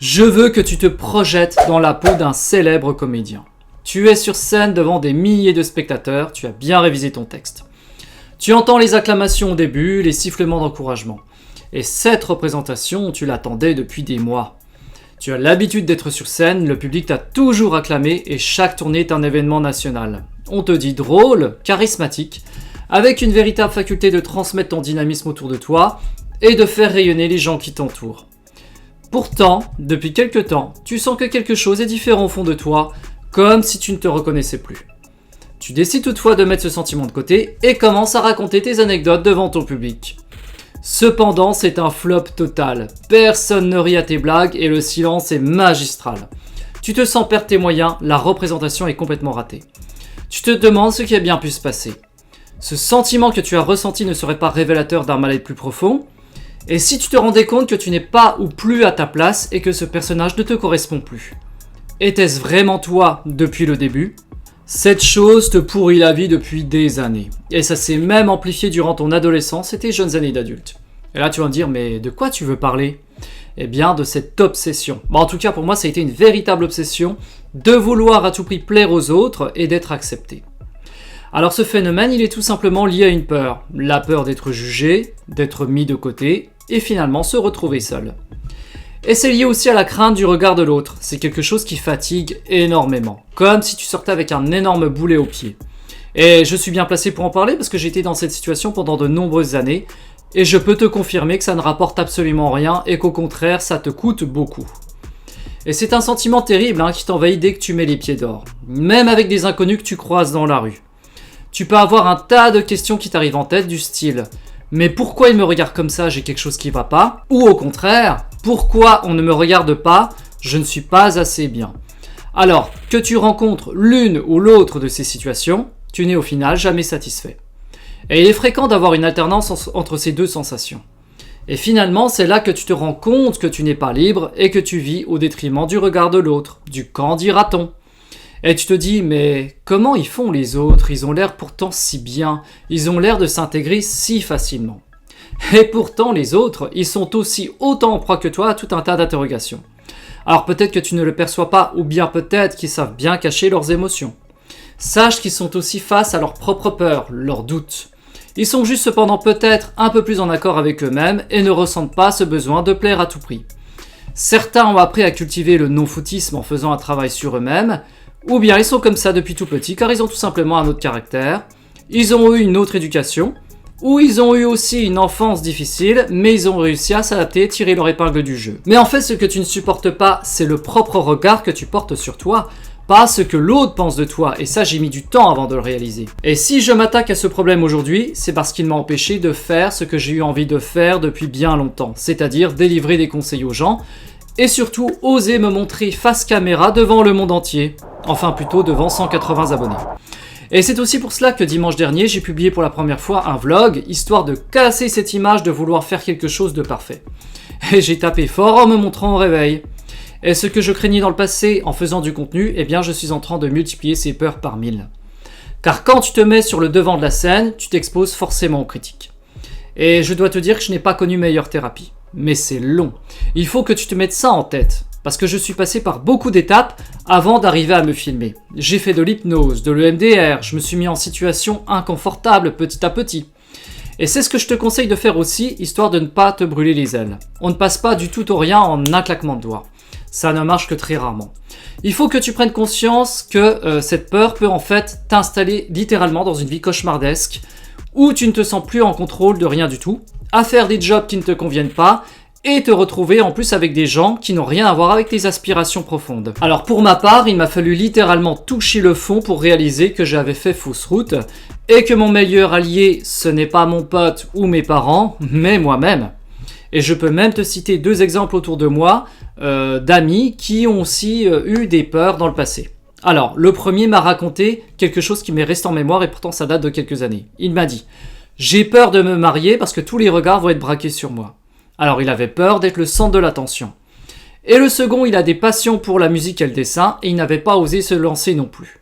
Je veux que tu te projettes dans la peau d'un célèbre comédien. Tu es sur scène devant des milliers de spectateurs, tu as bien révisé ton texte. Tu entends les acclamations au début, les sifflements d'encouragement. Et cette représentation, tu l'attendais depuis des mois. Tu as l'habitude d'être sur scène, le public t'a toujours acclamé et chaque tournée est un événement national. On te dit drôle, charismatique, avec une véritable faculté de transmettre ton dynamisme autour de toi et de faire rayonner les gens qui t'entourent. Pourtant, depuis quelque temps, tu sens que quelque chose est différent au fond de toi, comme si tu ne te reconnaissais plus. Tu décides toutefois de mettre ce sentiment de côté et commences à raconter tes anecdotes devant ton public. Cependant, c'est un flop total. Personne ne rit à tes blagues et le silence est magistral. Tu te sens perdre tes moyens, la représentation est complètement ratée. Tu te demandes ce qui a bien pu se passer. Ce sentiment que tu as ressenti ne serait pas révélateur d'un mal-être plus profond? Et si tu te rendais compte que tu n'es pas ou plus à ta place et que ce personnage ne te correspond plus? Était-ce vraiment toi depuis le début? Cette chose te pourrit la vie depuis des années. Et ça s'est même amplifié durant ton adolescence et tes jeunes années d'adulte. Et là tu vas me dire, mais de quoi tu veux parler? Eh bien de cette obsession. Bon, en tout cas pour moi ça a été une véritable obsession de vouloir à tout prix plaire aux autres et d'être accepté. Alors ce phénomène il est tout simplement lié à une peur. La peur d'être jugé, d'être mis de côté et finalement se retrouver seul. Et c'est lié aussi à la crainte du regard de l'autre. C'est quelque chose qui fatigue énormément. Comme si tu sortais avec un énorme boulet au pied. Et je suis bien placé pour en parler parce que j'ai été dans cette situation pendant de nombreuses années. Et je peux te confirmer que ça ne rapporte absolument rien et qu'au contraire, ça te coûte beaucoup. Et c'est un sentiment terrible qui t'envahit dès que tu mets les pieds dehors. Même avec des inconnus que tu croises dans la rue. Tu peux avoir un tas de questions qui t'arrivent en tête du style « Mais pourquoi il me regarde comme ça, j'ai quelque chose qui va pas ?» Ou au contraire « Pourquoi on ne me regarde pas, je ne suis pas assez bien ?» Alors, que tu rencontres l'une ou l'autre de ces situations, tu n'es au final jamais satisfait. Et il est fréquent d'avoir une alternance entre ces deux sensations. Et finalement, c'est là que tu te rends compte que tu n'es pas libre et que tu vis au détriment du regard de l'autre, du qu'en dira-t-on. Et tu te dis, mais comment ils font les autres? Ils ont l'air pourtant si bien, ils ont l'air de s'intégrer si facilement. Et pourtant les autres, ils sont aussi autant en proie que toi à tout un tas d'interrogations. Alors peut-être que tu ne le perçois pas, ou bien peut-être qu'ils savent bien cacher leurs émotions. Sache qu'ils sont aussi face à leurs propres peurs, leurs doutes. Ils sont juste cependant peut-être un peu plus en accord avec eux-mêmes et ne ressentent pas ce besoin de plaire à tout prix. Certains ont appris à cultiver le non-foutisme en faisant un travail sur eux-mêmes, ou bien ils sont comme ça depuis tout petit car ils ont tout simplement un autre caractère, ils ont eu une autre éducation, ou ils ont eu aussi une enfance difficile, mais ils ont réussi à s'adapter et tirer leur épingle du jeu. Mais en fait, ce que tu ne supportes pas, c'est le propre regard que tu portes sur toi, pas ce que l'autre pense de toi, et ça j'ai mis du temps avant de le réaliser. Et si je m'attaque à ce problème aujourd'hui, c'est parce qu'il m'a empêché de faire ce que j'ai eu envie de faire depuis bien longtemps, c'est-à-dire délivrer des conseils aux gens, et surtout oser me montrer face caméra devant le monde entier, enfin plutôt devant 180 abonnés. Et c'est aussi pour cela que dimanche dernier, j'ai publié pour la première fois un vlog, histoire de casser cette image de vouloir faire quelque chose de parfait. Et j'ai tapé fort en me montrant au réveil. Et ce que je craignais dans le passé en faisant du contenu, eh bien je suis en train de multiplier ces peurs par 1000. Car quand tu te mets sur le devant de la scène, tu t'exposes forcément aux critiques. Et je dois te dire que je n'ai pas connu meilleure thérapie. Mais c'est long. Il faut que tu te mettes ça en tête. Parce que je suis passé par beaucoup d'étapes avant d'arriver à me filmer. J'ai fait de l'hypnose, de l'EMDR, je me suis mis en situation inconfortable petit à petit. Et c'est ce que je te conseille de faire aussi, histoire de ne pas te brûler les ailes. On ne passe pas du tout au rien en un claquement de doigts. Ça ne marche que très rarement. Il faut que tu prennes conscience que cette peur peut en fait t'installer littéralement dans une vie cauchemardesque où tu ne te sens plus en contrôle de rien du tout, à faire des jobs qui ne te conviennent pas, et te retrouver en plus avec des gens qui n'ont rien à voir avec tes aspirations profondes. Alors pour ma part, il m'a fallu littéralement toucher le fond pour réaliser que j'avais fait fausse route et que mon meilleur allié, ce n'est pas mon pote ou mes parents, mais moi-même. Et je peux même te citer 2 exemples autour de moi d'amis qui ont aussi eu des peurs dans le passé. Alors, le premier m'a raconté quelque chose qui m'est resté en mémoire et pourtant ça date de quelques années. Il m'a dit « J'ai peur de me marier parce que tous les regards vont être braqués sur moi ». Alors il avait peur d'être le centre de l'attention. Et le second, il a des passions pour la musique et le dessin, et il n'avait pas osé se lancer non plus.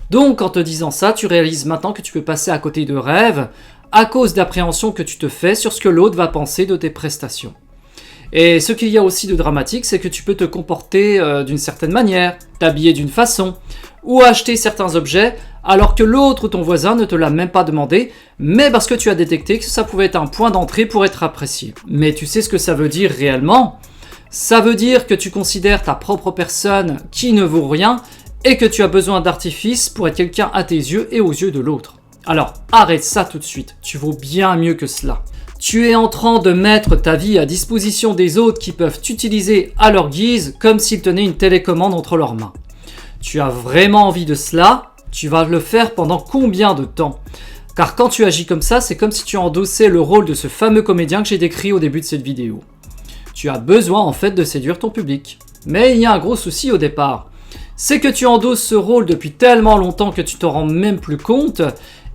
Donc en te disant ça, tu réalises maintenant que tu peux passer à côté de rêves à cause d'appréhension que tu te fais sur ce que l'autre va penser de tes prestations. Et ce qu'il y a aussi de dramatique, c'est que tu peux te comporter d'une certaine manière, t'habiller d'une façon, ou acheter certains objets, alors que l'autre ou ton voisin ne te l'a même pas demandé, mais parce que tu as détecté que ça pouvait être un point d'entrée pour être apprécié. Mais tu sais ce que ça veut dire réellement ? Ça veut dire que tu considères ta propre personne qui ne vaut rien, et que tu as besoin d'artifices pour être quelqu'un à tes yeux et aux yeux de l'autre. Alors arrête ça tout de suite, tu vaux bien mieux que cela. Tu es en train de mettre ta vie à disposition des autres qui peuvent t'utiliser à leur guise comme s'ils tenaient une télécommande entre leurs mains. Tu as vraiment envie de cela ? Tu vas le faire pendant combien de temps ? Car quand tu agis comme ça, c'est comme si tu endossais le rôle de ce fameux comédien que j'ai décrit au début de cette vidéo. Tu as besoin en fait de séduire ton public. Mais il y a un gros souci au départ. C'est que tu endosses ce rôle depuis tellement longtemps que tu t'en rends même plus compte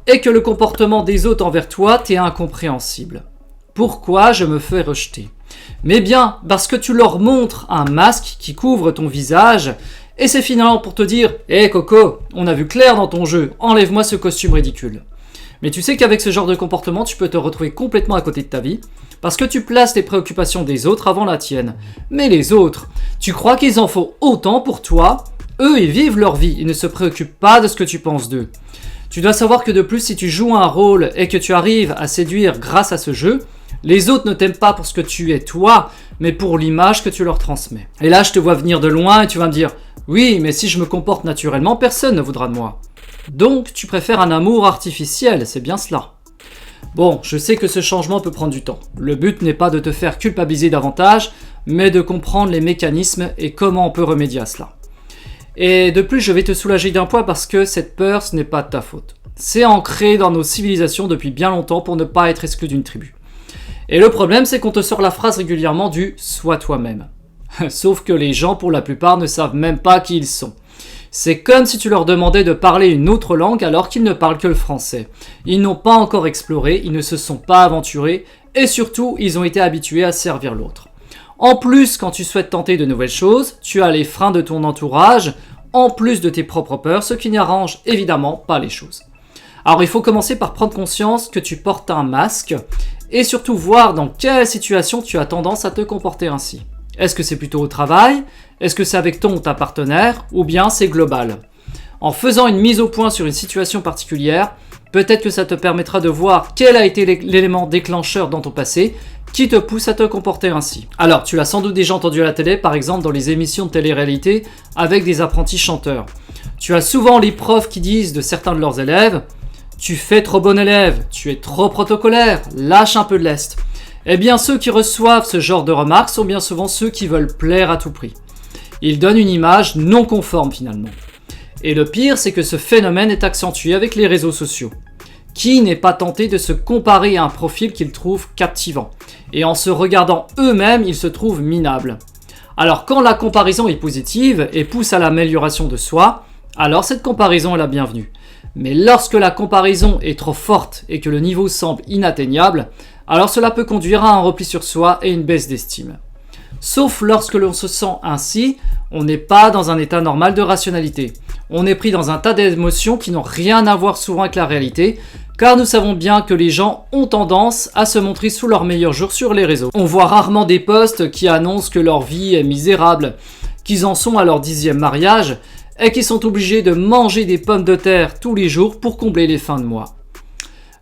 et que le comportement des autres envers toi t'est incompréhensible. Pourquoi je me fais rejeter ? Mais bien, parce que tu leur montres un masque qui couvre ton visage et c'est finalement pour te dire « Hé Coco, on a vu clair dans ton jeu, enlève-moi ce costume ridicule ». Mais tu sais qu'avec ce genre de comportement, tu peux te retrouver complètement à côté de ta vie parce que tu places les préoccupations des autres avant la tienne. Mais les autres, tu crois qu'ils en font autant pour toi ? Eux, ils vivent leur vie, ils ne se préoccupent pas de ce que tu penses d'eux. Tu dois savoir que de plus, si tu joues un rôle et que tu arrives à séduire grâce à ce jeu, les autres ne t'aiment pas pour ce que tu es toi, mais pour l'image que tu leur transmets. Et là, je te vois venir de loin et tu vas me dire « Oui, mais si je me comporte naturellement, personne ne voudra de moi. » Donc, tu préfères un amour artificiel, c'est bien cela. Bon, je sais que ce changement peut prendre du temps. Le but n'est pas de te faire culpabiliser davantage, mais de comprendre les mécanismes et comment on peut remédier à cela. Et de plus, je vais te soulager d'un point parce que cette peur, ce n'est pas de ta faute. C'est ancré dans nos civilisations depuis bien longtemps pour ne pas être exclu d'une tribu. Et le problème, c'est qu'on te sort la phrase régulièrement du « sois toi-même ». Sauf que les gens, pour la plupart, ne savent même pas qui ils sont. C'est comme si tu leur demandais de parler une autre langue alors qu'ils ne parlent que le français. Ils n'ont pas encore exploré, ils ne se sont pas aventurés, et surtout, ils ont été habitués à servir l'autre. En plus, quand tu souhaites tenter de nouvelles choses, tu as les freins de ton entourage, en plus de tes propres peurs, ce qui n'arrange évidemment pas les choses. Alors il faut commencer par prendre conscience que tu portes un masque, et surtout voir dans quelle situation tu as tendance à te comporter ainsi. Est-ce que c'est plutôt au travail ? Est-ce que c'est avec ton ou ta partenaire ? Ou bien c'est global ? En faisant une mise au point sur une situation particulière, peut-être que ça te permettra de voir quel a été l'élément déclencheur dans ton passé qui te pousse à te comporter ainsi. Alors, tu l'as sans doute déjà entendu à la télé, par exemple dans les émissions de télé-réalité avec des apprentis chanteurs. Tu as souvent les profs qui disent de certains de leurs élèves « Tu fais trop bon élève, tu es trop protocolaire, lâche un peu de lest ». Eh bien, ceux qui reçoivent ce genre de remarques sont bien souvent ceux qui veulent plaire à tout prix. Ils donnent une image non conforme finalement. Et le pire, c'est que ce phénomène est accentué avec les réseaux sociaux. Qui n'est pas tenté de se comparer à un profil qu'ils trouvent captivant ? Et en se regardant eux-mêmes, ils se trouvent minables. Alors quand la comparaison est positive et pousse à l'amélioration de soi, alors cette comparaison est la bienvenue. Mais lorsque la comparaison est trop forte et que le niveau semble inatteignable, alors cela peut conduire à un repli sur soi et une baisse d'estime. Sauf lorsque l'on se sent ainsi, on n'est pas dans un état normal de rationalité. On est pris dans un tas d'émotions qui n'ont rien à voir souvent avec la réalité, car nous savons bien que les gens ont tendance à se montrer sous leur meilleur jour sur les réseaux. On voit rarement des posts qui annoncent que leur vie est misérable, qu'ils en sont à leur 10e mariage, et qu'ils sont obligés de manger des pommes de terre tous les jours pour combler les fins de mois.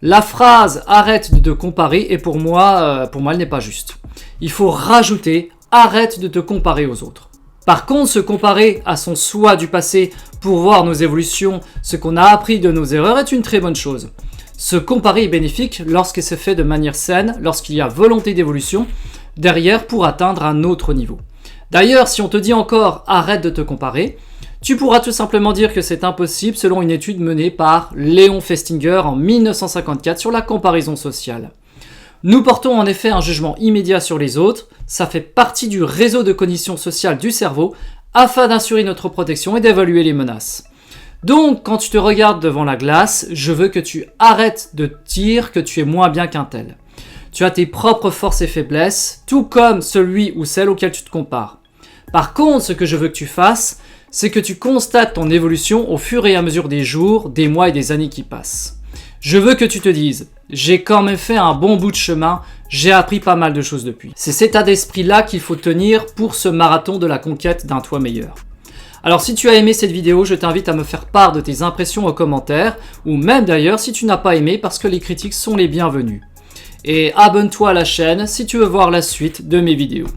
La phrase « arrête de te comparer » et pour moi, elle n'est pas juste. Il faut rajouter « arrête de te comparer aux autres ». Par contre, se comparer à son soi du passé pour voir nos évolutions, ce qu'on a appris de nos erreurs est une très bonne chose. Se comparer est bénéfique lorsqu'il se fait de manière saine, lorsqu'il y a volonté d'évolution derrière pour atteindre un autre niveau. D'ailleurs, si on te dit encore « arrête de te comparer », tu pourras tout simplement dire que c'est impossible selon une étude menée par Léon Festinger en 1954 sur la comparaison sociale. Nous portons en effet un jugement immédiat sur les autres, ça fait partie du réseau de cognition sociale du cerveau afin d'assurer notre protection et d'évaluer les menaces. Donc, quand tu te regardes devant la glace, je veux que tu arrêtes de te dire que tu es moins bien qu'un tel. Tu as tes propres forces et faiblesses, tout comme celui ou celle auquel tu te compares. Par contre, ce que je veux que tu fasses, c'est que tu constates ton évolution au fur et à mesure des jours, des mois et des années qui passent. Je veux que tu te dises, j'ai quand même fait un bon bout de chemin, j'ai appris pas mal de choses depuis. C'est cet état d'esprit-là qu'il faut tenir pour ce marathon de la conquête d'un toi meilleur. Alors si tu as aimé cette vidéo, je t'invite à me faire part de tes impressions en commentaire, ou même d'ailleurs si tu n'as pas aimé parce que les critiques sont les bienvenues. Et abonne-toi à la chaîne si tu veux voir la suite de mes vidéos.